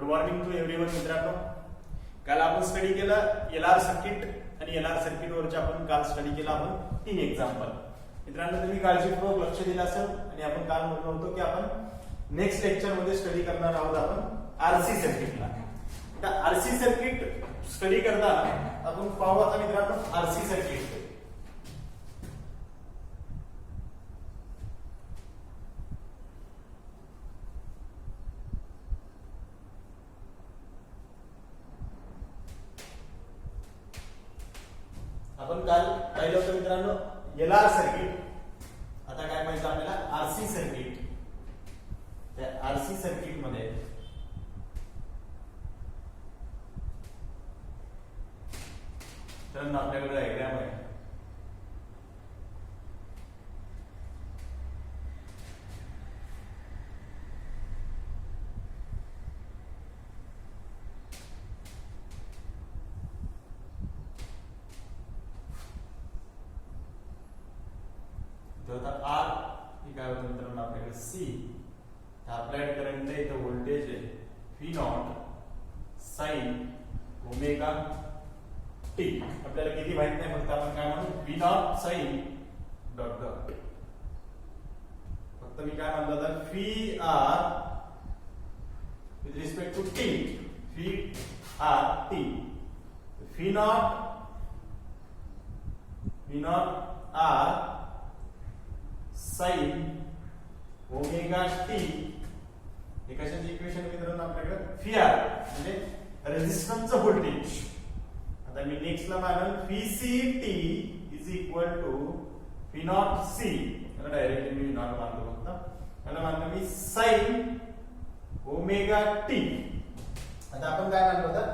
Good morning to everyone मित्रांनो. काल आपण स्टडी केलं एलआर सर्किट आणि एलआर सर्किट वरचे आपण काल स्टडी केला आपण 3 एक्झाम्पल. मित्रांनो तुम्ही काळजीपूर्वक लक्ष दिलं असेल आणि आपण काल म्हणलो होतो की आपण नेक्स्ट लेक्चर मध्ये स्टडी करणार आहोत आपण आरसी सर्किटला. आता आरसी सर्किट स्टडी करताना आपण पाहू आता मित्रांनो आरसी सर्किट. आपण काल पाहिलं होतं मित्रांनो एलआर सर्किट. आता काय पाहिजे आपल्याला आरसी सर्किट. त्या आरसी सर्किट मध्ये तर आपल्याकडे डायग्राम आहे. आता आर ही काय होतं मित्रांनो आपल्याकडे सी अप्लाइड करंट आहे, इथं व्होल्टेज आहे V naught sine omega T. आपल्याला किती माहित नाही, फक्त आपण काय म्हणू V naught sine dot dot. फक्त मी काय म्हणतो तर V R with respect to T, V R T, V naught R sine omega T. हे कशाचे इक्वेशन मित्रांनो आपल्याकडे व्ही आर म्हणजे रेझिस्टन्सचं व्होल्टेज. आता मी नेक्स्ट ला मानल V C T is equal to V naught C. याला डायरेक्टली मी व्ही नॉट मानतो, फक्त याला मानलं मी साइन ओमेगा टी. आता आपण काय मानलो होतं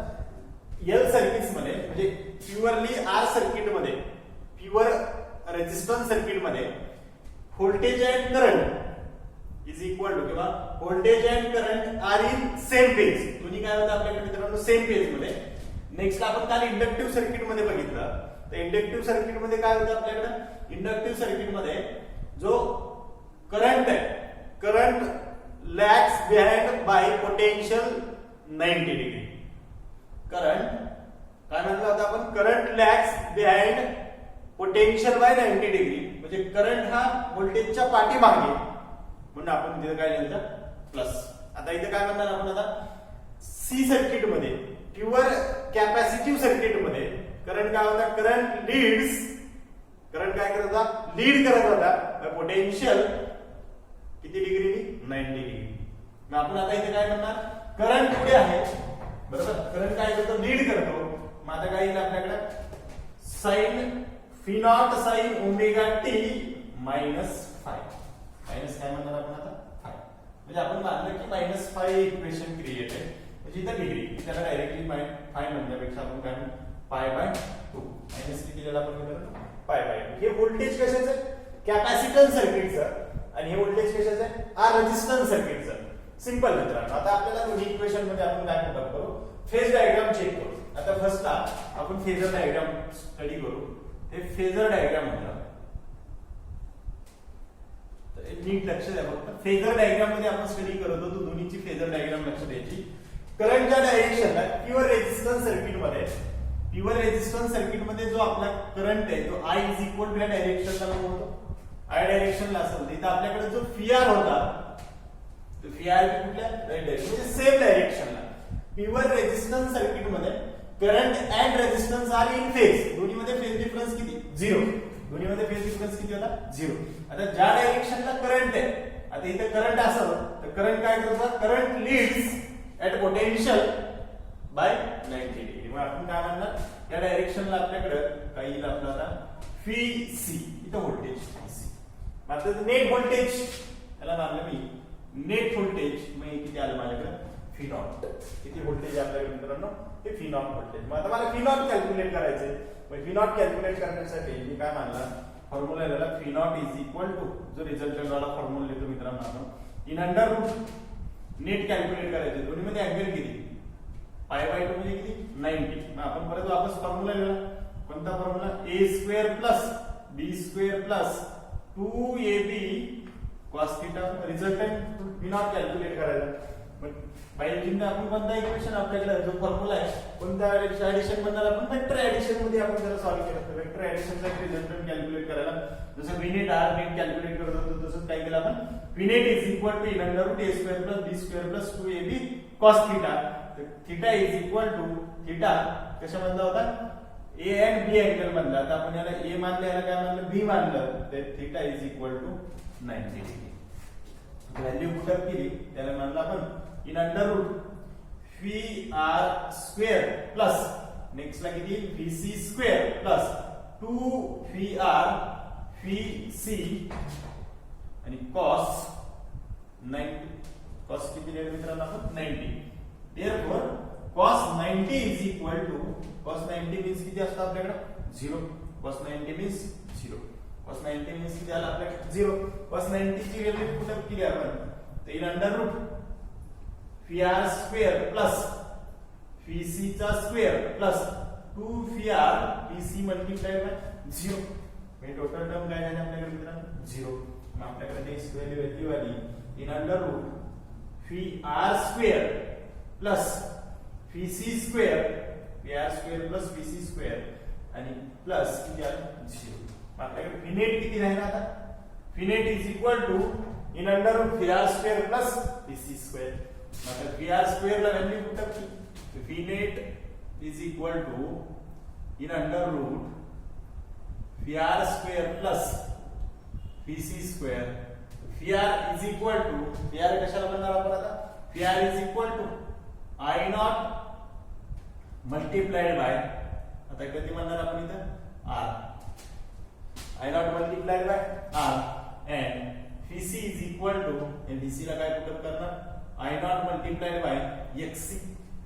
एल सर्किट्स मध्ये म्हणजे प्युअरली आर सर्किट मध्ये, प्युअर रेझिस्टन्स सर्किट मध्ये voltage and current is equal to किंवा voltage and current are in same phase. दोन्ही काय होतं आपल्याकडे मित्रांनो सेम फेज मध्ये. नेक्स्ट आपण काल इंडक्टिव्ह सर्किट मध्ये बघितलं. तर इंडक्टिव्ह सर्किट मध्ये काय होतं आपल्याकडे, इंडक्टिव्ह सर्किट मध्ये जो करंट आहे, current lags behind by potential 90 degree. Current काय म्हटलं होतं आपण, current lags behind potential by 90 degree. म्हणजे करंट हा व्होल्टेजच्या पाठीमागे, म्हणून आपण तिथे काय लिहिलं प्लस. आता इथे काय म्हणणार आपण, आता सी सर्किट मध्ये प्युअर कॅपॅसिटिव्ह सर्किट मध्ये करंट काय होता, करंट लीड्स, करंट काय करत होता, लीड करत होता बाय पोटेन्शियल किती डिग्री, 90 डिग्री. मग आपण आता इथे काय म्हणणार, करंट पुढे आहे बरोबर, करंट काय करतो, लीड करतो. मग आता काय येईल आपल्याकडे sine V naught sine omega T minus 5. Minus काय म्हणणार आपण आता 5. म्हणजे आपण मानलं की -5 इक्वेशन क्रिएट आहे. म्हणजे इथं डिग्री त्याला डायरेक्टली 5 म्हणण्यापेक्षा आपण काय π/2 मायनस किती दिलेलं आपण π/2. हे व्होल्टेज कशाचं आहे, कॅपॅसिटन्स सर्किटचं, आणि हे व्होल्टेज कशाचं आहे, आर रेझिस्टन्स सर्किटचं. सिंपल मित्रांनो. आता आपल्याला दोन्ही इक्वेशन मध्ये आपण काय करू, फेज डायग्राम चेक करू. आता फर्स्टला आपण फेजर डायग्राम स्टडी करू. हे फेजर डायग्राम म्हणतात. नीट लक्ष द्या फक्त. फेजर डायग्राम मध्ये आपण स्टडी करत होतो, दोन्हीची फेजर डायग्राम लक्ष द्यायची. करंटच्या डायरेक्शनला प्युअर रेझिस्टन्स सर्किट मध्ये, प्युअर रेझिस्टन्स सर्किट मध्ये जो आपला करंट आहे तो I इज इक्वल टू या डायरेक्शनला होतो. आय डायरेक्शनला असेल इथं आपल्याकडे जो फिआर होता तो फिआर कुठल्या म्हणजे सेम डायरेक्शनला. प्युअर रेझिस्टन्स सर्किट मध्ये current and resistance are in phase. दोन्ही मध्ये फेज डिफरन्स किती, 0. दोन्ही मध्ये फेज डिफरन्स किती होता, 0. आता ज्या डायरेक्शनला करंट आहे, आता इथे करंट असेल तर करंट काय करतो, current leads at potential by 90 degree. मग आपण काय म्हणणार, या डायरेक्शनला आपल्याकडे काही येईल आपल्याला व्ही सी, इथं व्होल्टेज सी. आता नेट व्होल्टेज याला मानलं मी नेट व्होल्टेज, मग किती आलं माझ्याकडे व्ही नॉट. किती व्होल्टेज आपल्याकडे मित्रांनो, हे व्ही नॉट व्होल्टेज. मग आता मला व्ही नॉट कॅल्क्युलेट करायचंय. मग व्ही नॉट कॅल्क्युलेट करण्यासाठी मी काय मानला, फॉर्म्युला लिहिला V naught is equal to, जो रिझल्टंट वाला फॉर्म्युला लिहितो मित्रांनो आपण, in under root net calculate करायचे. दोन्ही मध्ये अँगल किती, π/2 म्हणजे किती 90. मग आपण परत वापस फॉर्म्युला लिहिला. कोणता formula, a² plus b² plus 2ab cos θ. Resultant V naught calculate करायचा. बाय युजिंग आपण कोणता इक्वेशन आपल्याकडे जो फॉर्म्युला आहे कोणत्या ऍडिशन बनणार आपण वेक्टर ऍडिशन मध्ये आपण त्याला सॉल्व्ह केलं तर वेक्टर ऍडिशनचा रिझल्टंट कॅल्क्युलेट करायला जसं v net r net calculate करत होतो तसंच काय केलं आपण v net is equal to n under root a square plus b square plus 2ab cos theta theta is equal to theta कशामधला होता a and b अँगल मधला आता आपण याला a मानलं याला काय मानलं b मानलं तर theta is equal to 90 degree value put केली त्याला मानलं आपण in under root phi r square plus next ला किती pc square plus 2 phi r phi c आणि cos 90 cos किती लिहिलं मित्रांनो आपण 90 therefore cos 90 is equal to cos 90 means किती असतं आपल्याकडे 0 cos 90 means 0 cos 90 means किती आलं आपल्याकडे 0 cos 90 ची व्हॅल्यू पुट केली आपण तर in under root phi r square plus phi c चा square plus 2 phi r phi c multiplied by 0 म्हणजे टोटल टर्म काय झाली आपल्याकडे मित्रांनो 0 मग आपल्याकडे नेक्स्ट व्हॅल्यू आली in under root phi r square plus phi c square phi r square plus phi c square आणि प्लस किती आलं 0 मग आपल्याकडे phi नेट किती राहील आता phi net is equal to in under root phi r square plus phi c square मतलब phi r square ला व्हॅल्यू पुट की तो phi net is equal to in under root phi r square plus phi c square phi r is equal to phi r कशाला बनणार आपण आता phi r is equal to I naught multiplied by आता किती म्हणणार आपण इथं r I naught multiplied by r and phi c is equal to आणि dc ला काय पुट करणार I naught multiplied by xc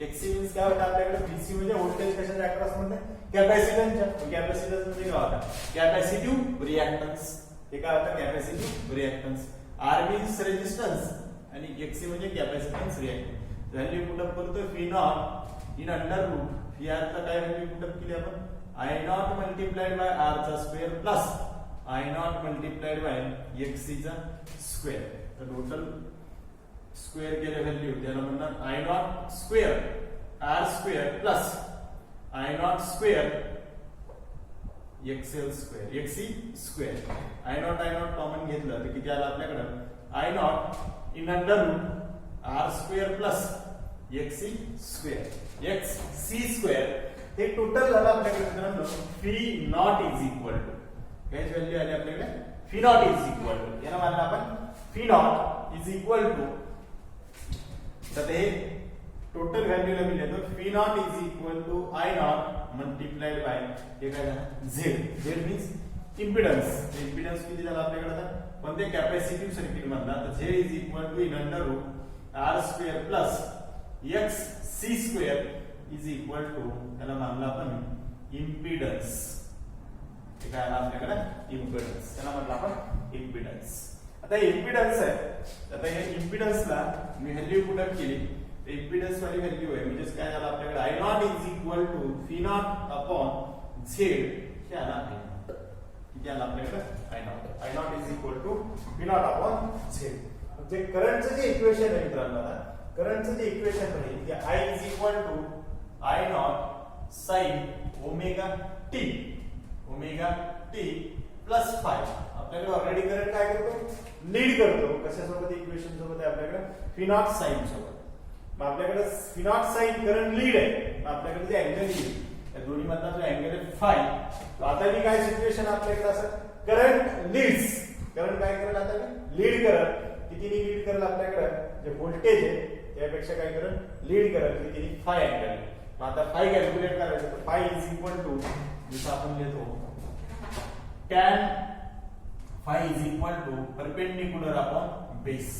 xc means काय होतं आपल्याकडे pc म्हणजे व्होल्टेज कशाच्या अक्रॉस मध्ये कॅपॅसिटन्सच्या कॅपॅसिटन्स म्हणजे काय होता कॅपॅसिटिव्ह रिएक्टन्स हे काय होतं capacitive reactance r means resistance आणि xc म्हणजे capacitance reactance value put up करतो phi naught in under root phi r चा काय व्हॅल्यू पुट अप केली आपण I naught multiplied by r चा square plus I naught multiplied by xc चा square तर टोटल स्क्वेअर केले व्हॅल्यू त्याला म्हणणार I naught square r square plus I naught square xl square xc square I naught common घेतलं तर किती आलं आपल्याकडे I naught in under root r square plus xc square xc square हे total झालं आपल्याकडे मित्रांनो phi naught is equal to काहीच व्हॅल्यू आली आपल्याकडे phi naught is equal to याला मानलं आपण phi naught is equal to तर हे टोटल व्हॅल्यू ला मी लिहितो phi naught is equal to I naught multiplied by हे काय झालं z मीन्स इम्पिडन्स इम्पिडन्स किती झाला आपल्याकडे आता कोणत्या कॅपॅसिटिव्ह सर्किट मधला तर z is equal to in under root r square plus xc square is equal to त्याला मानलं आपण इम्पिडन्स हे काय आलं आपल्याकडे इम्पिडन्स त्याला म्हटलं आपण इम्पिडन्स आता इम्पिडन्स आहे आता या इम्पिडन्सला मी व्हॅल्यू पुट अप केली तर इम्पिडन्स वाली व्हॅल्यू आहे म्हणजे काय झालं आपल्याकडे I naught is equal to phi naught upon z हे आला आहे किती आला आपल्याकडे I naught is equal to phi naught upon z म्हणजे करंटचं जे इक्वेशन आहे मित्रांनो आता करंटचं जे इक्वेशन आहे की I is equal to I naught sin omega t plus phi आपल्याकडे ऑलरेडी करंट काय करतो लीड करतो कशासोबत इक्वेशन सोबत आहे आपल्याकडे phi नॉट sin सोबत मग आपल्याकडे phi not sin current lead आहे मग आपल्याकडे जे अँगल येईल त्या दोन्ही मधला जो अँगल आहे फाय तो आता मी काय सिच्युएशन आपल्याकडे असं करंट लीड्स करंट काय करेल आता मी लीड करत कितीने लीड करेल आपल्याकडे जे व्होल्टेज आहे त्यापेक्षा काय करेल लीड करत कितीने फाय अँगल मग आता फाय कॅल्क्युलेट करायचं तर फाय इज इक्वल टू जसं आपण लिहितो tan phi is equal to perpendicular upon base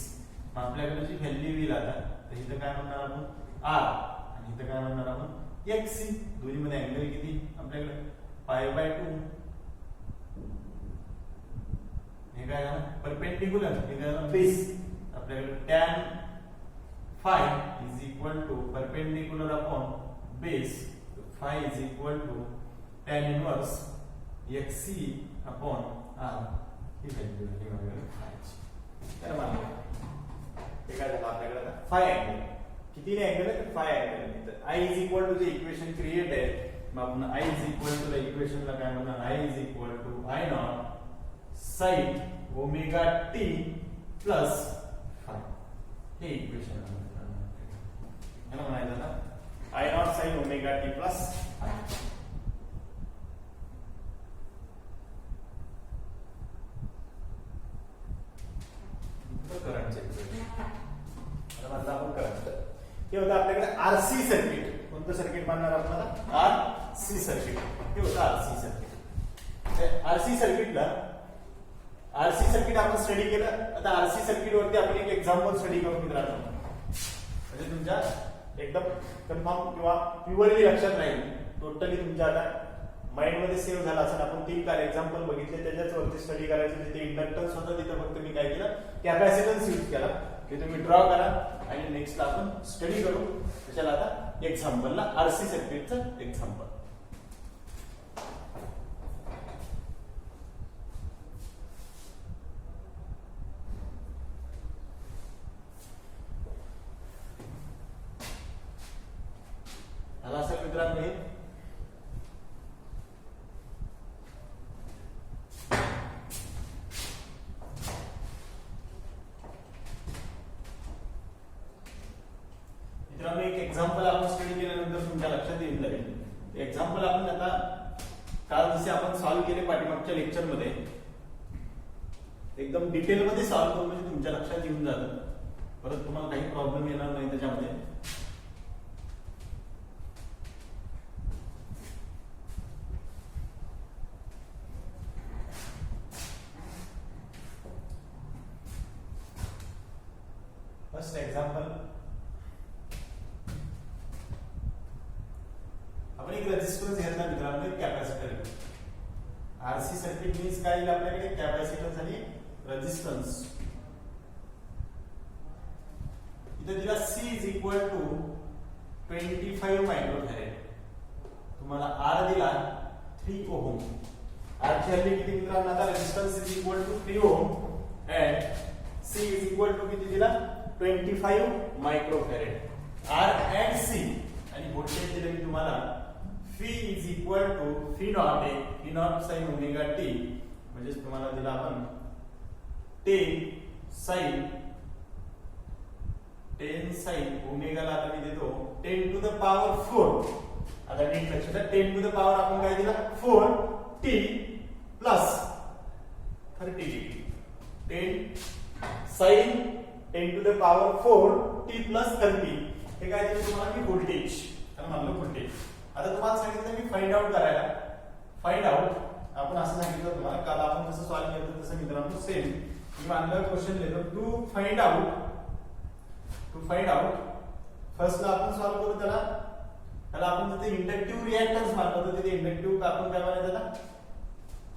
आपल्याकडे जी व्हॅल्यू येईल आता तर इथं काय म्हणणार आपण r आणि इथं काय म्हणणार आपण xc दोन्ही मध्ये अँगल किती आपल्याकडे π/2 हे काय झालं परपेंडिक्युलर हे काय झालं बेस आपल्याकडे tan phi is equal to perpendicular upon base phi is equal to tan inverse xc upon r ही व्हॅल्यू आहे फायची त्याला मानलं हे काय झालं आपल्याकडे आता फाय अँगल. किती अँगल आहे? Phi angle. तर I इज इक्वल टू जे इक्वेशन क्रिएट आहे, मग आपण I is equal to the इक्वेशनला काय म्हणणार? I is equal to I naught sine omega T plus phi. हे इक्वेशन आहे म्हणायचं ना, I naught sine omega T plus phi. करंटचे आता म्हणलं आपण करंट. हे होतं आपल्याकडे आरसी सर्किट. कोणतं सर्किट मानणार आपल्याला? RC circuit. हे होतं आरसी सर्किट. आरसी सर्किटला आरसी सर्किट आपण स्टडी केलं. आता आरसी सर्किट वरती आपण एक एक्झाम्पल स्टडी करून मित्रांनो, म्हणजे तुमच्या एकदम कन्फर्म किंवा प्युअरली लक्षात राहील, टोटली तुमच्या आता माइंड मध्ये सेव्ह झाला असं. आपण 3 4 एक्झाम्पल बघितले, त्याच्याच वरती स्टडी करायचं. जिथे इंडक्टन्स होतं तिथे फक्त मी काय केलं? कॅपॅसिटन्स यूज केला. ते तुम्ही ड्रॉ करा आणि नेक्स्टला आपण स्टडी करू. त्याच्याला आता एक्झाम्पलला आरसी सर्किटचं एक्झाम्पल. आला असेल मित्रांनो हे? मित्रांनो एक एक्झाम्पल आपण स्टडी केल्यानंतर तुमच्या लक्षात येईल जाईल. एक्झाम्पल आपण आता काल जसे आपण सॉल्व्ह केले पाठीमागच्या लेक्चर मध्ये, एकदम डिटेल मध्ये सॉल्व्ह करून म्हणजे तुमच्या लक्षात येऊन जातं. परत तुम्हाला काही प्रॉब्लेम येणार नाही त्याच्यामध्ये. फर्स्ट एक्झाम्पल, आपण एक रेजिस्टन्स घेतला मित्रांनो, एक कॅपॅसिटर. आरसी सर्किट मीन्स काय येईल आपल्याकडे? कॅपॅसिटन्स आणि रेजिस्टन्स. इथे दिला C is equal to 25 microfarad. तुम्हाला R दिला 3 ओहम. R ची व्हॅल्यू किती मित्रांनो? आता resistance is equal to 3 ohm and C is equal to किती दिला? 25 मायक्रोफॅरेड. R and C. आणि व्होल्टेज दिले मी तुम्हाला V is equal to V naught a V naught sine omega t, म्हणजे तुम्हाला दिला आपण 10 साइन ओमेगाला आता मी देतो 10 टू द पॉवर 4. आता नीट लक्षात द्या, 10 टू द पॉवर आपण काय दिला? 4 t plus 30 degree. 10 sine 10 to the power 4 t plus 30. हे काय दिलं तुम्हाला? मी व्होल्टेज. तर म्हणलं व्होल्टेज. आता तुम्हाला सांगितलं मी फाइंड आउट करायला. फाइंड आउट आपण असं सांगितलं तुम्हाला, काल आपण जसं सॉल्व्ह केलं तसं मित्रांनो सेम मी मानलं क्वेश्चन लिहितो. टू फाइंड आउट फर्स्टला आपण सॉल्व्ह करू त्याला आपण तिथे इंडक्टिव्ह रिएक्टन्स मानत होतो. तिथे इंडक्टिव्ह आपण काय मानत होता?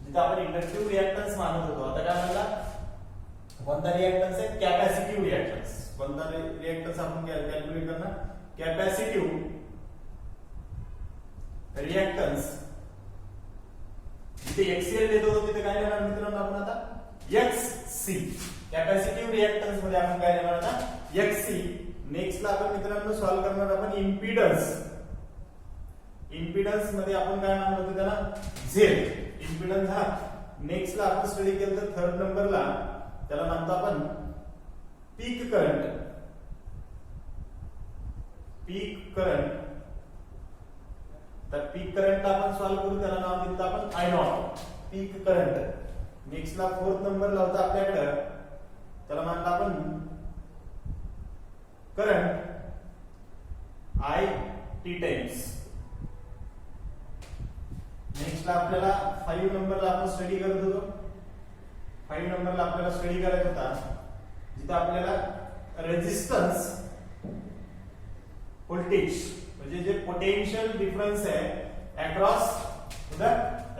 जिथे आपण इंडक्टिव्ह रिएक्टन्स मानत होतो, आता काय म्हणला? कोणता रिएक्टन्स आहे? Capacitive reactance. कोणता रिएक्टन्स आपण कॅल्क्युलेट करणार? Capacitive reactance. जिथे एक्सएल देत होतो तिथे काय देणार मित्रांनो आपण आता? एक्ससी. कॅपॅसिटिव्ह रिएक्टन्स मध्ये आपण काय देणार आता? एक्ससी. नेक्स्टला आपण मित्रांनो सॉल्व्ह करणार आपण इम्पिडन्स. इम्पिडन्स मध्ये आपण काय मानलं होतं त्याला? झेड. इम्पिडन्स हा नेक्स्टला आपण स्टडी केलं तर थर्ड नंबरला त्याला म्हणतो आपण पीक करंट. पीक करंट. तर पीक करंटला आपण सॉल्व्ह करू, त्याला नाव दिलं आपण आय नॉट. Peak current. नेक्स्टला फोर्थ नंबरला होता आपल्याकडे, त्याला म्हणतो आपण करंट आय टी टाइम्स. नेक्स्टला आपल्याला 5 नंबरला आपण स्टडी करत होतो. 5 नंबरला आपल्याला स्टडी करायचा होता जिथे आपल्याला रेजिस्टन्स व्होल्टेज म्हणजे जे पोटेन्शियल डिफरन्स आहे अक्रॉस द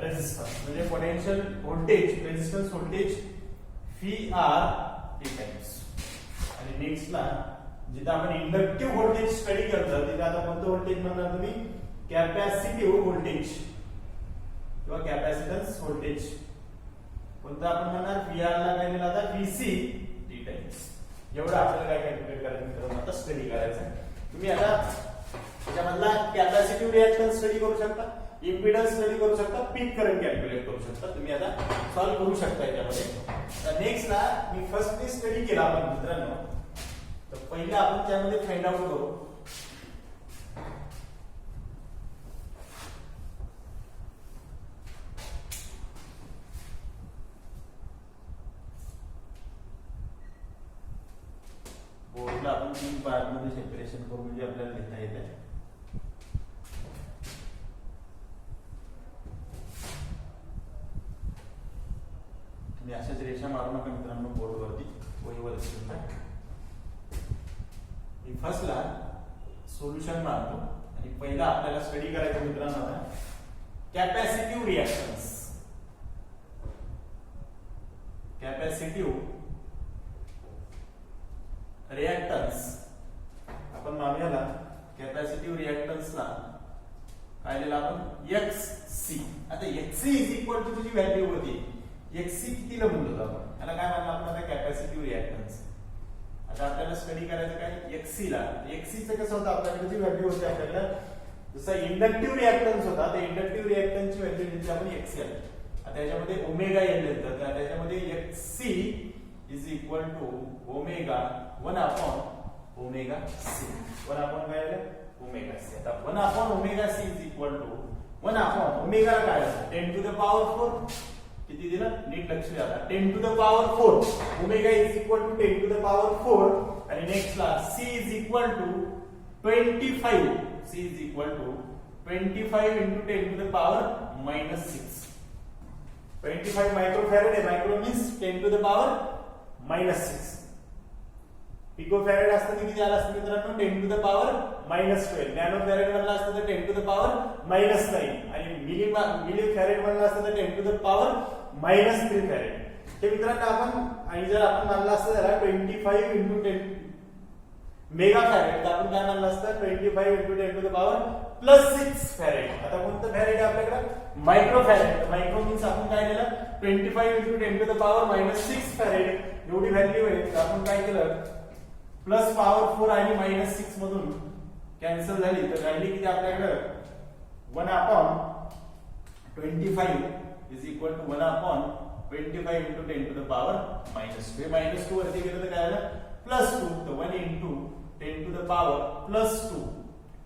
रेजिस्टन्स, म्हणजे potential voltage resistance voltage VR T times. आणि नेक्स्टला जिथे आपण इंडक्टिव्ह व्होल्टेज स्टडी करतो तिथे आता कोणतं व्होल्टेज म्हणणार तुम्ही? कॅपॅसिटिव्ह व्होल्टेज किंवा कॅपॅसिटन्स व्होल्टेज. कोणतं आपण म्हणणार? VR ला काय दिला आता? VC T times. एवढं आपल्याला काय कॅल्क्युलेट करायचं मित्रांनो, आता स्टडी करायचं. तुम्ही आता त्याच्यामधला कॅपॅसिटिव्ह रिएक्टन्स स्टडी करू शकता, इम्पिडन्स स्टडी करू शकता, पीक करंट कॅल्क्युलेट करू शकता. तुम्ही आता सॉल्व्ह करू शकता याच्यामध्ये. नेक्स्टला मी फर्स्ट डे स्टडी केला आपण मित्रांनो, तर पहिला आपण त्यामध्ये फाइंड आउट करू बोर्डला आपण 3 पार्ट मध्ये सेपरेशन करू म्हणजे आपल्याला लिहिता येते. तुम्ही अशाच रेषा मारू नका मित्रांनो बोर्डवरती, वहीवर मी फर्स्टला सोल्युशन मारतो आणि पहिला आपल्याला स्टडी करायचं मित्रांनो आता कॅपॅसिटिव्ह रिएक्टन्स. कॅपॅसिटिव्ह रिएक्टन्स आपण मानूयाला कॅपॅसिटिव्ह रिएक्टन्सला काय लिहिलं आपण XC. आता XC इज इक्वल टू तुझी व्हॅल्यू होती XC कितीला म्हणलो आपण, याला काय म्हणलं आपण आता कॅपॅसिटिव्ह रिएक्टन्स. आता आपल्याला स्टडी करायचं काय XC ला. XC चं कसं होतं आपल्याकडे जी व्हॅल्यू होती आपल्याकडे जसा इंडक्टिव्ह रिएक्टन्स होता, त्या इंडक्टिव्ह रिएक्टन्सची व्हॅल्यू दिली आपण XC आली. आता याच्यामध्ये ओमेगा L येतं, तर त्याच्यामध्ये XC is equal to omega 1 upon omega C. 1 upon काय आलं ओमेगा C. आता 1 upon omega C is equal to 1 upon omega काय असतं 10 टू द पॉवर 4. किती दिलं नीट लक्ष द्या. 10 to the power 4 omega is equal to 10 to the power 4 आणि नेक्स्ट ला C is equal to 25. C is equal to 25 into 10 to the power minus 6. 25 microfarad आहे. Micro means 10 to the power minus 6. Picofarad असतं ते किती आलं असतं मित्रांनो 10 to the power minus 12. नॅनोफॅरेड म्हणलं असतं तर 10 to the power minus 9 आणि मिलीफॅरेड म्हणलं असतं तर 10 to the power minus 3 farad. हे मित्रांनो आपण आणि जर आपण मानलं असतं त्याला 25 into 10 मेगा फॅरेड, तर आपण काय मानलं असतं 25 into 10 to the power plus 6 farad. आता कोणतं फॅरेड आहे आपल्याकडे मायक्रो फॅरेड. मायक्रो मीन्स आपण काय केलं 25 into 10 to the power minus 6 farad एवढी व्हॅल्यू आहे. तर आपण काय केलं प्लस पॉवर 4 आणि मायनस 6 मधून कॅन्सल झाली, तर राहिली किती आपल्याकडे 1 upon 25 is equal to 1 upon 25 into 10 to the power minus 2. Minus 2 वरती गेलं तर काय आलं प्लस 2. तर 1 into 10 to the power plus 2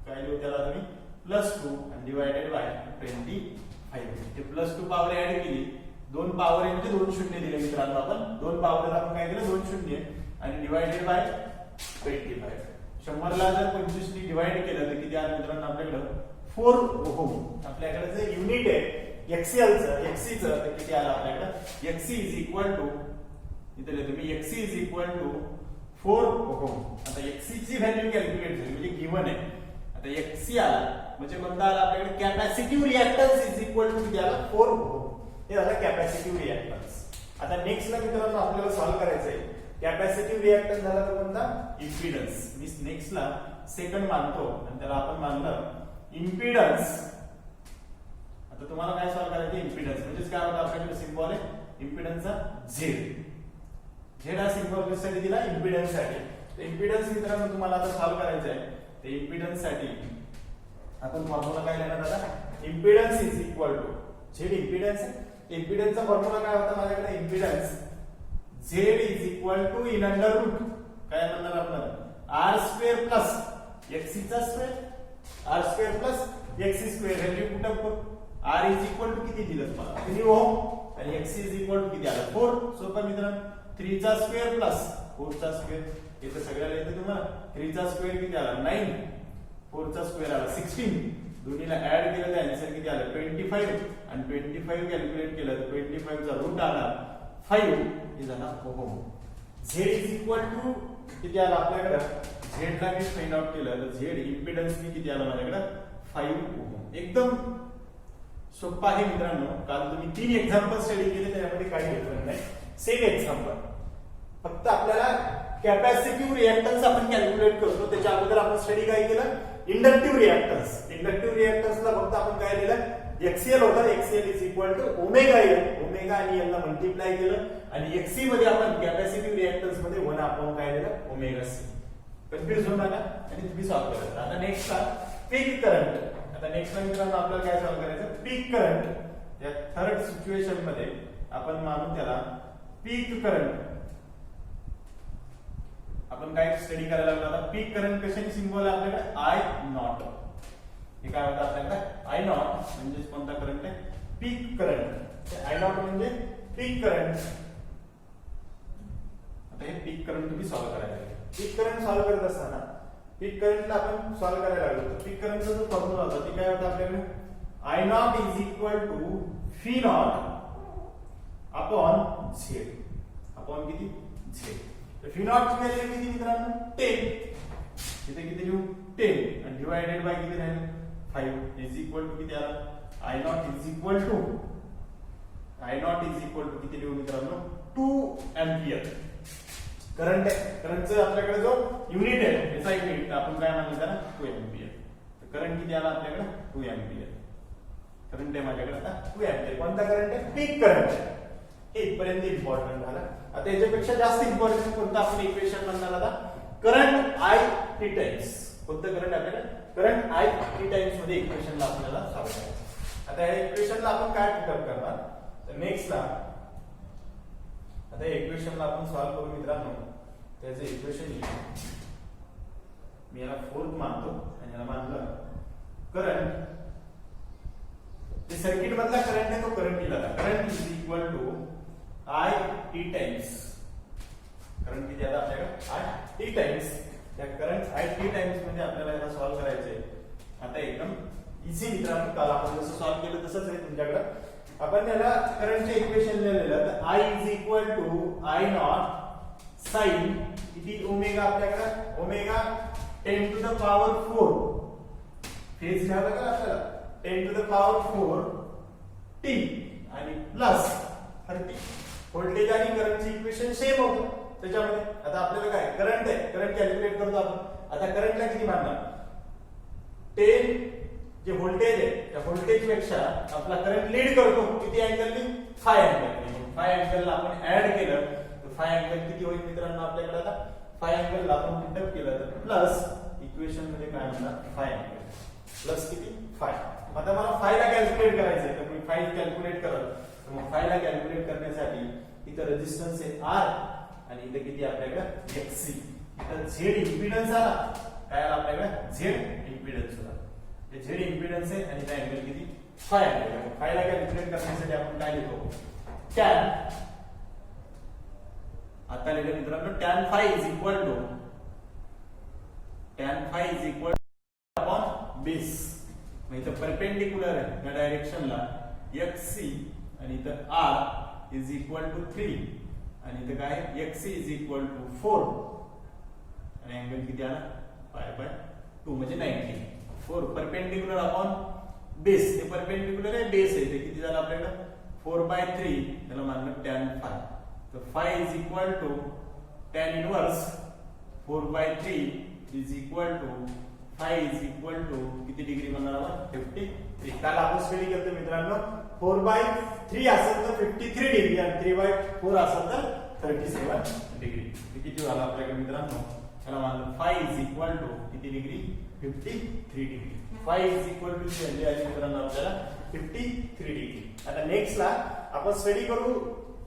काय लिहू त्याला तुम्ही प्लस 2 आणि डिवायडेड बाय 25. हे प्लस 2 पॉवर ऍड केली, दोन पॉवर म्हणजे दोन शून्य दिले मित्रांनो. आपण दोन पॉवर आपण काय केलं दोन शून्य आणि डिवायडेड बाय 25. 100 ला जर 25 ने डिवाइड केलं तर किती आलं मित्रांनो आपल्याकडे 4 ओहम. आपल्याकडे जे युनिट आहे XC चं तर किती आलं आपल्याकडे XC इज इक्वल टू इथे लिहितो मी XC is equal to 4 ohm. आता XC ची व्हॅल्यू कॅल्क्युलेट झाली म्हणजे गिवन आहे. आता XC आला म्हणजे कोणता आला आपल्याकडे capacitive reactance is equal to किती आला 4 ओहम. हे झालं कॅपॅसिटिव्ह रिएक्टन्स. आता नेक्स्ट ला मित्रांनो आपल्याला सॉल्व्ह करायचं आहे कॅपॅसिटिव्ह रिएक्टन्स झाला तर कोणता इम्पिडन्स. मी नेक्स्ट ला सेकंड मानतो आणि त्याला आपण मानलं इम्पिडन्स. आता तुम्हाला काय सॉल्व्ह करायचं इम्पिडन्स म्हणजे काय होतं आपल्याकडे सिम्बॉल आहे इम्पिडन्सचा Z. Z हा सिम्बॉल कशासाठी दिला इम्पिडन्स साठी. तर इम्पिडन्स मित्रांनो तुम्हाला आता सॉल्व्ह करायचं आहे. ते इम्पिडन्स साठी आपण फॉर्म्युला काय लिहिणार आता impedance is equal to Z impedance आहे. इम्पिडन्सचा फॉर्म्युला काय होता माझ्याकडे impedance Z is equal to in under root काय म्हणणार आपण R स्क्वेअर प्लस XC चा square R square plus XC square. Value put up करू. R इज इक्वल टू किती दिलं तुम्हाला 3 ओहम आणि XC इज इक्वल टू किती आलं 4. सोपं मित्रांनो 3 चा स्क्वेअर प्लस 4 चा स्क्वेअर इथे सगळ्याला येते तुम्हाला 3 चा स्क्वेअर किती आला 9 4 चा स्क्वेअर आला 16. दोन्हीला ऍड केलं तर आन्सर किती आलं 25 आणि 25 कॅल्क्युलेट केलं तर 25 चा रूट आला 5 हे झाला ohm. Z is equal to किती आला आपल्याकडे Z ला मी फाइंड आउट केलं तर Z इम्पिडन्स मी किती आला माझ्याकडे 5 ओहम. एकदम सोपा आहे मित्रांनो. काल तुम्ही 3 एक्झाम्पल स्टडी केले त्यामध्ये काही डिफरन्स नाही. सेम एक्झाम्पल फक्त आपल्याला कॅपॅसिटिव्ह रिएक्टन्स आपण कॅल्क्युलेट करतो. त्याच्या अगोदर आपण स्टडी काय केलं इंडक्टिव्ह रिएक्टन्सला फक्त आपण काय लिहिलं, एक्सीएल होता, XL is equal to omega L, omega आणि एल ला मल्टिप्लाय केलं आणि एक्सी मध्ये आपण कॅपॅसिटिव्ह रिएक्टन्स मध्ये 1 अपॉन काय लिहिलं, ओमेगा सी. कन्फ्युज होऊ नका आणि तुम्ही सॉल्व्ह करायचं. आता नेक्स्टला पीक करंट. आता नेक्स्टला मित्रांनो आपल्याला काय सॉल्व्ह करायचं, पीक करंट. या थर्ड सिच्युएशन मध्ये आपण मानू त्याला पीक करंट. आपण काय स्टडी करायला लागलो आता, पीक करंट कशाची सिम्बॉल आहे आपल्याकडे, आय नॉट. हे काय होतं आपल्याकडे, आय नॉट म्हणजे कोणता करंट आहे, पीक करंट. आय नॉट म्हणजे पीक करंट. आता हे पीक करंट तुम्ही सॉल्व्ह करायला लागले. पीक करंट सॉल्व्ह करत असताना पीक करंटला आपण सॉल्व्ह करायला लागलो तर पीक करंटचा जो फॉर्म्युला होता ते काय होता आपल्याकडे, I naught is equal to V naught upon Z. Upon किती, झेड. तर व्ही नॉट ची व्हॅल्यू किती मित्रांनो, 10. इथे किती लिहू, 10 आणि डिवायडेड बाय किती राहील, 5 इज इक्वल टू किती आला, I naught is equal to किती लिहू मित्रांनो, 2 एंपियर. करंट आहे, करंटचं आपल्याकडे जो युनिट आहे त्याचा युनिट आपण काय मानलं त्याला, 2 एंपियर. तर करंट किती आला आपल्याकडे, 2 एंपियर. करंट आहे माझ्याकडे आता 2 एंपियर. कोणता करंट आहे, पीक करंट. हे इथपर्यंत इम्पॉर्टंट झालं. आता याच्यापेक्षा जास्त इम्पॉर्टंट कोणतं आपण इक्वेशन म्हणणार आता, करंट आय टी टाइम्स. कोणतं करंट आपल्याला, करंट आय टी टाइम्स मध्ये इक्वेशनला आपल्याला सॉल्व्ह करायचं. आता या इक्वेशनला आपण काय पिकअप करणार, तर नेक्स्टला आता या इक्वेशनला आपण सॉल्व्ह करू मित्रांनो. त्याचे इक्वेशन मी याला फोर्थ मानतो आणि याला मानलं करंट. जे सर्किट मधला करंट आहे तो करंट दिला होता, current is equal to I T times. Current किती आता आपल्याकडे, आय टी टाइम्स. त्या करंट आय टी टाइम्स मध्ये आपल्याला याला सॉल्व्ह करायचंय. आता एकदम इझी मित्रांनो, काल आपण जसं सॉल्व्ह केलं तसंच आहे तुमच्याकडे. आपण याला करंटचे इक्वेशन लिहिलेलं, तर I is equal to I naught sine किती ओमेगा आपल्याकडे, omega 10 to the power 4. Phase घ्यावा लागेल आपल्याला, 10 टू द पॉवर 4 टी आणि प्लस 30. व्होल्टेज आणि करंटची इक्वेशन सेम होतं त्याच्यामध्ये. आता आपल्याला काय करंट आहे, करंट कॅल्क्युलेट करतो आपण. आता करंटला किती मानणार, 10 जे व्होल्टेज आहे त्या व्होल्टेज पेक्षा आपला करंट लीड करतो किती अँगलनी, 5 अँगल. 5 अँगलला आपण ऍड केलं तर 5 अँगल किती होईल मित्रांनो आपल्याकडे, आता 5 अँगलला आपण डिडक्ट केलं तर प्लस इक्वेशन मध्ये काय म्हणणार, 5 अँगल प्लस किती, 5. आता मला 5 ला कॅल्क्युलेट करायचंय तर मी 5 कॅल्क्युलेट करत, तर मग 5 ला कॅल्क्युलेट करण्यासाठी इथं रेजिस्टन्स आहे आर आणि इथं किती आपल्याकडे, एक्ससी. इथं झेड इम्पिडन्स आला, काय आला आपल्याकडे, झेड इम्पिडन्स होता. हे झेड इम्पिडन्स आहे आणि त्या अँगल किती, 5 अँगल. 5 ला कॅल्क्युलेट करण्यासाठी आपण काय लिहितो, टॅन. आता लिहिलं मित्रांनो, tan 5 is equal to upon base. मग इथं परपेंडिक्युलर आहे या डायरेक्शनला एक्ससी आणि इथं आर इज इक्वल टू 3 आणि इथं काय, एक्ससी इज इक्वल टू 4 आणि अँगल किती आला, π/2 म्हणजे 90. 4 परपेंडिक्युलर अपॉन बेस. हे परपेंडिक्युलर आहे, बेस आहे, ते किती झालं आपल्याकडे, 4/3. त्याला मानलं टॅन 5. तर 5 is equal to tan inverse 4/3 is equal to 5 is equal to किती डिग्री बनणार आपण, 53. काल आपण स्टडी करतो मित्रांनो, 4/3 असेल तर 53 डिग्री आणि 3/4 असेल तर 37 डिग्री. किती झालं आपल्याकडे मित्रांनो, त्याला मानलं 5 इज इक्वल टू किती degree, 53 degree. 5 is equal to ची व्हॅल्यू आहे मित्रांनो आपल्याला 53 डिग्री. आता नेक्स्टला आपण स्टडी करू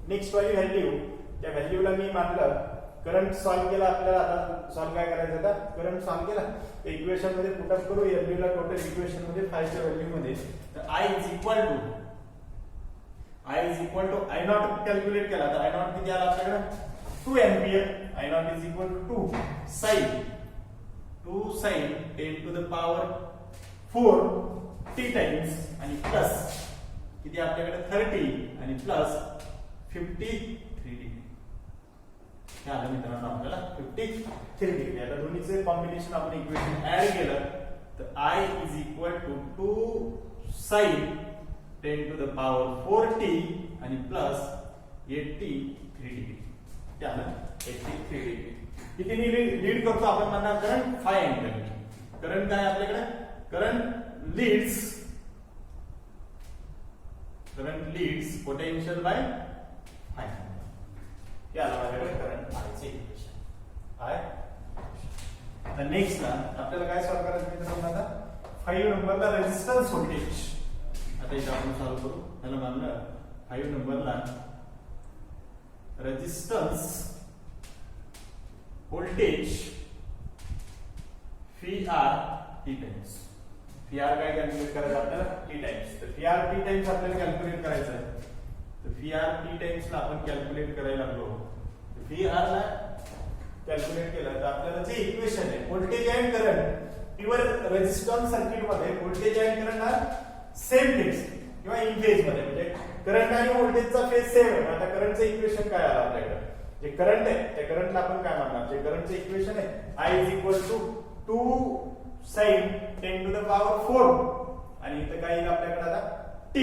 नेक्स्ट वाली व्हॅल्यू. त्या व्हॅल्यूला मी मानलं करंट सॉल्व्ह केला. आपल्याला आता सॉल्व्ह काय करायचं, आता करंट सॉल्व्ह केला इक्वेशन मध्ये पुट अप करू. व्हॅल्यूला टोटल इक्वेशन मध्ये 5 च्या व्हॅल्यू मध्ये तर I is equal to I naught calculate केला तर आय नॉट किती आला आपल्याकडे, 2 ampere. I naught is equal to 2 sine 10 to the power 4 t times आणि प्लस किती आपल्याकडे 30 आणि प्लस 53 डिग्री. हे आलं मित्रांनो आपल्याला 53 डिग्री. आता दोन्हीचे कॉम्बिनेशन आपण इक्वेशन ऍड केलं तर I is equal to 2 sine 10 to the power 4t आणि प्लस 83 डिग्री. ते आलं 83 डिग्री. किती लीड करतो आपण म्हणणार करंट, 5 अँगल. करंट काय आपल्याकडे current leads potential by final याला माझ्याकडे करंट आयचे इक्वेशन आहे. आता नेक्स्ट ला आपल्याला काय सॉल्व करायचं मित्रांनो आता 5 नंबरला रेजिस्टन्स व्होल्टेज आता इथे आपण सॉल्व करू. त्याला मानलं 5 नंबरला resistance voltage VR T times VR काय कॅल्क्युलेट करायचं आपल्याला T टाइम्स. तर VR T टाइम्स आपल्याला कॅल्क्युलेट करायचं आहे. तर VR T टाइम्स ला आपण कॅल्क्युलेट करायला लागलो. VR ला कॅल्क्युलेट केलं तर आपल्याला जे इक्वेशन आहे voltage and current pure resistance circuit मध्ये व्होल्टेज अँड करंट हा सेम फेज किंवा इन फेज मध्ये म्हणजे करंट आणि व्होल्टेजचा फेज सेम आहे. आता करंटचं इक्वेशन काय आलं आपल्याकडे जे करंट आहे त्या करंटला आपण काय मानणार जे करंटचं इक्वेशन आहे I is equal to 2 sin 10 to the power 4 आणि इथं काय येईल आपल्याकडे आता t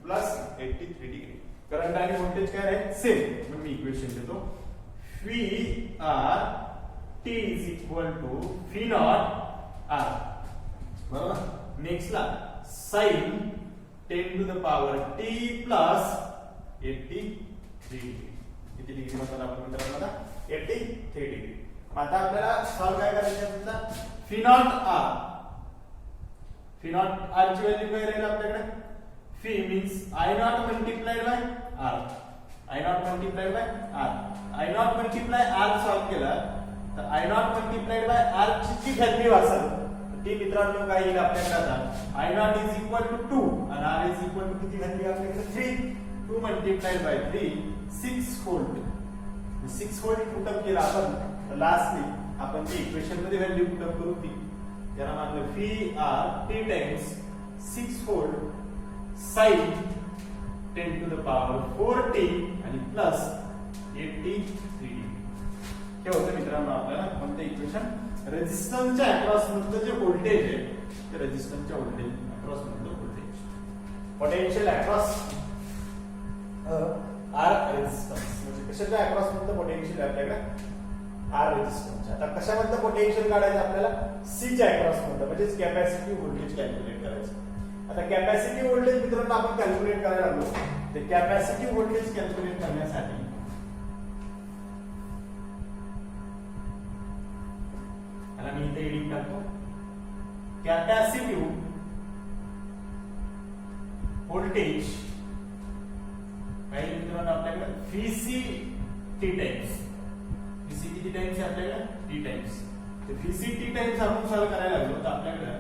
प्लस 83 डिग्री. करंट आणि व्होल्टेज काय आहे सेम. मग मी इक्वेशन देतो VR T is equal to V naught R बरोबर. नेक्स्ट ला sin 10 to the power t plus 83 degree. किती डिग्री म्हणतात आपण मित्रांनो आता 83 डिग्री. आता आपल्याला सॉल्व काय करायचं आहे आपल्याला V naught R ची व्हॅल्यू काय राहील आपल्याकडे V means I naught multiplied by R I naught multiplied by R I naught multiply R solve केला तर I naught multiplied by R ची जी व्हॅल्यू असेल ती मित्रांनो काय येईल आपल्याकडे आता I naught is equal to 2 आणि R is equal to किती व्हॅल्यू आपल्याकडे 3 2 multiplied by 3 6 volt 6 volt put up केला आपण. लास्टली आपण जी इक्वेशन मध्ये व्हॅल्यू पुट अप करू ती याला मानलं VR T times 6 volt sin 10 to the power 4t आणि प्लस 83 हे होतं मित्रांनो आपल्याला कोणतं इक्वेशन रेजिस्टन्सच्या अक्रॉस मधलं जे व्होल्टेज आहे ते रेजिस्टन्सच्या व्होल्टेज अक्रॉस मधलं voltage potential across R resistance म्हणजे कशाच्या अक्रॉस मधलं पोटेन्शियल आहे आपल्याकडे R रेजिस्टन्स. आता कशामधलं पोटेन्शियल काढायचं आपल्याला C च्या अक्रॉस मधलं म्हणजे कॅपॅसिटी व्होल्टेज कॅल्क्युलेट करायचं. आता कॅपॅसिटी व्होल्टेज मित्रांनो आपण कॅल्क्युलेट करायला लागलो. ते कॅपॅसिटी व्होल्टेज कॅल्क्युलेट करण्यासाठी आता मी इथे एडिट करतो. कॅपॅसिटिव्ह व्होल्टेज काही मित्रांनो आपल्याकडे VC T टाइम्स VC किती टाइम्स आहे आपल्याकडे T टाइम्स. तर VC T टाइम्स आपण सॉल्व करायला लागलो तर आपल्याकडे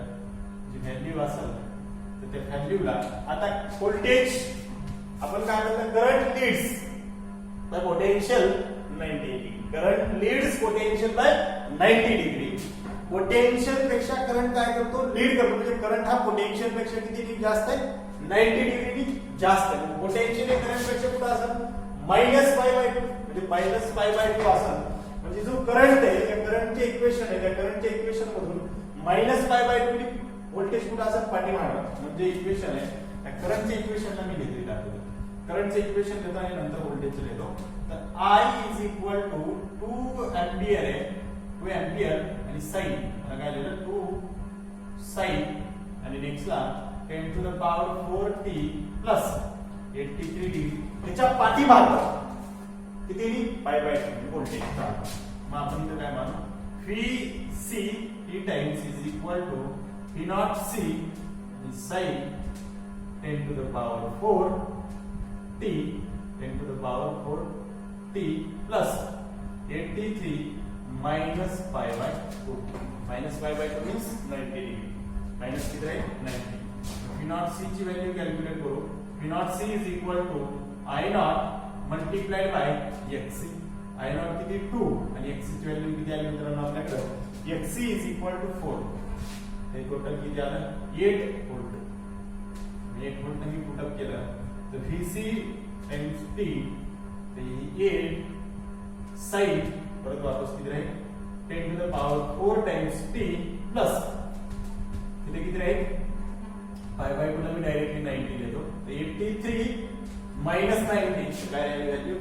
जी व्हॅल्यू असेल तर त्या व्हॅल्यूला आता व्होल्टेज आपण काय म्हणतो current leads by potential 90 degree. Current leads potential by 90 degree. Potential पेक्षा करंट काय करतो लीड करतो म्हणजे करंट हा पोटेन्शियल पेक्षा किती जास्त आहे 90 डिग्री जास्त आहे. पोटेन्शियल हे करंट पेक्षा कुठे असेल -π/2 म्हणजे -π/2 असेल. म्हणजे जो करंट आहे त्या करंटचे इक्वेशन आहे त्या करंटच्या इक्वेशन मधून -π/2 नी व्होल्टेज कुठे असेल पाठीमागे म्हणजे इक्वेशन आहे त्या करंटच्या इक्वेशनला मी घेतलेलं आहे. करंटचे इक्वेशन देतो आणि नंतर व्होल्टेजचे देतो. तर I is equal to 2 ampere आहे 2 एंपियर आणि sin काय लिहिलं 2 sin आणि नेक्स्ट ला 10 to the power 4t plus 83 degree त्याच्या पाठीमागे किती π/2 व्होल्टेज. मग आपण इथे काय मानू VC T times is equal to V naught C sin 10 to the power 4 t 10 to the power 4 t plus 83 minus π/2 minus π/2 means 90 degree minus किती आहे 90. V naught C ची व्हॅल्यू कॅल्क्युलेट करू. V naught C is equal to I naught multiplied by XC. I naught किती 2 आणि XC ची value किती आली मित्रांनो आपल्याकडे XC is equal to 4. हे टोटल किती आलं 8 volt. 8 volt me put up केलं तर VC टाइम्स T ते 8 sin परत वापस किती राहील 10 to the power 4 times T plus किती राहील π/2 ला मी डायरेक्टली 90 देतो. तर 83 minus 90 काय राहील व्हॅल्यू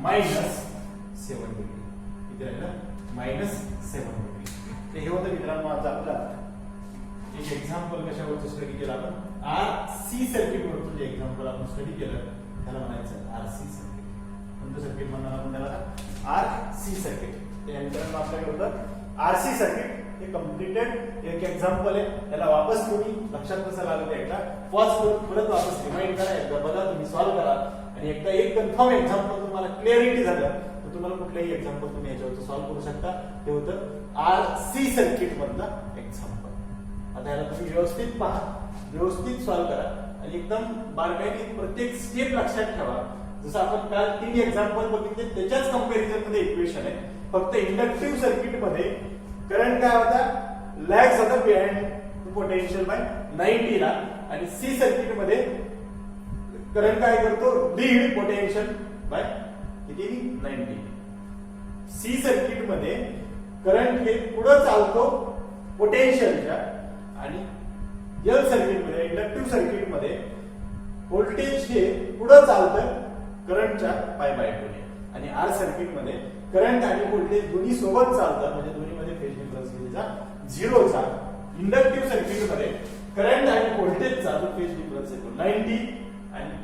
-7 डिग्री. किती राहिलं -7 डिग्री. ते हे होतं मित्रांनो आज आपला एक एक्झाम्पल कशावरचं स्टडी केलं आपण आरसी सर्किट वरचं जे एक्झाम्पल आपण स्टडी केलं त्याला म्हणायचं आरसी सर्किट. कोणतं सर्किट म्हणणार आपण त्याला आरसी सर्किट. त्यानंतर आपल्याकडे होतं आरसी सर्किट. हे कम्प्लिटेड एक एक्झाम्पल आहे. त्याला वापस तुम्ही लक्षात कसं लागलं एकदा पॉज करून परत वापस रिमाइंड करा, एकदा बघा, तुम्ही सॉल्व्ह करा आणि एकदा एक कन्फर्म एक्झाम्पल तुम्हाला क्लिअरिटी झालं तर तुम्हाला कुठलंही एक्झाम्पल तुम्ही याच्यावरचं सॉल्व्ह करू शकता. ते होतं आरसी सर्किट मधला एक्झाम्पल. आता याला तुम्ही व्यवस्थित पहा, व्यवस्थित सॉल्व्ह करा आणि एकदम बारकाईने प्रत्येक स्टेप लक्षात ठेवा. जसं आपण काल 3 एक्झाम्पल बघितले त्याच्याच कंपॅरिझन मध्ये इक्वेशन आहे. फक्त इंडक्टिव्ह सर्किट मध्ये करंट काय होता, लॅग्स होता बिहाइंड पोटेन्शियल बाय 90 ला, आणि सी सर्किट मध्ये करंट काय करतो, लीड पोटेन्शियल बाय किती 90. सी सर्किट मध्ये करंट हे पुढे चालतो पोटेन्शियलच्या, आणि एल सर्किट मध्ये इंडक्टिव्ह सर्किट मध्ये व्होल्टेज हे पुढे चालतं करंटच्या π/2 ने, आणि आर सर्किट मध्ये करंट आणि व्होल्टेज दोन्ही सोबत चालतात, म्हणजे दोन्ही मध्ये फेज डिफरन्स कितीचा 0 चा. इंडक्टिव्ह सर्किट मध्ये करंट आणि व्होल्टेजचा जो फेज डिफरन्स आहे तो 90, आणि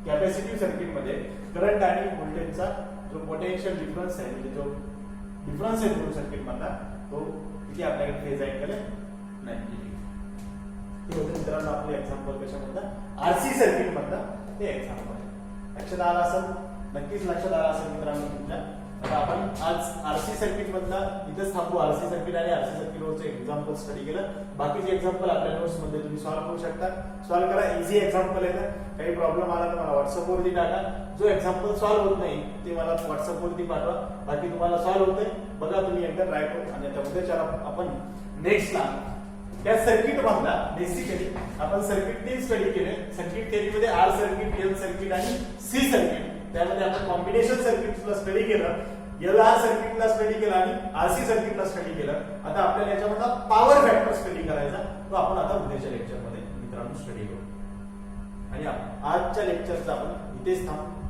कॅपॅसिटिव्ह सर्किट मध्ये करंट आणि व्होल्टेजचा जो पोटेन्शियल डिफरन्स आहे, म्हणजे जो डिफरन्स आहे दोन सर्किट मधला, तो किती आपल्याकडे फेज आहे केले 90. हे होतं मित्रांनो आपले एक्झाम्पल कशामधलं आरसी सर्किट मधलं ते एक्झाम्पल. लक्षात आलं असेल, नक्कीच लक्षात आलं असेल मित्रांनो तुमच्या. आता आपण आज आरसी सर्किट मधला इथेच थांबू. आरसी सर्किट आणि आरसी सर्किट वरचं एक्झाम्पल स्टडी केलं. बाकीचे एक्झाम्पल आपल्या नोट्स मध्ये तुम्ही सॉल्व्ह करू शकता. सॉल्व्ह करा, इझी एक्झाम्पल आहे ना. काही प्रॉब्लेम आला तर मला व्हॉट्सअप वरती टाका. जो एक्झाम्पल सॉल्व्ह होत नाही ते मला व्हॉट्सअप वरती पाठवा. बाकी तुम्हाला सॉल्व्ह होतंय बघा, तुम्ही एकदा ट्राय करू. आणि त्यामध्ये आपण नेक्स्टला त्या सर्किट मधला बेसिकली आपण सर्किट थेरी स्टडी केले. सर्किट थेरी मध्ये आर सर्किट, एल सर्किट आणि सी सर्किट, त्यामध्ये आपण कॉम्बिनेशन सर्किटला स्टडी केलं, एल आर सर्किटला स्टडी केला आणि आरसी सर्किटला स्टडी केलं. आता आपल्याला याच्यामध्ये पॉवर फॅक्टर स्टडी करायचा, तो आपण आता उद्याच्या लेक्चरमध्ये मित्रांनो स्टडी करू. आणि आजच्या लेक्चरचा आपण इथेच थांबू.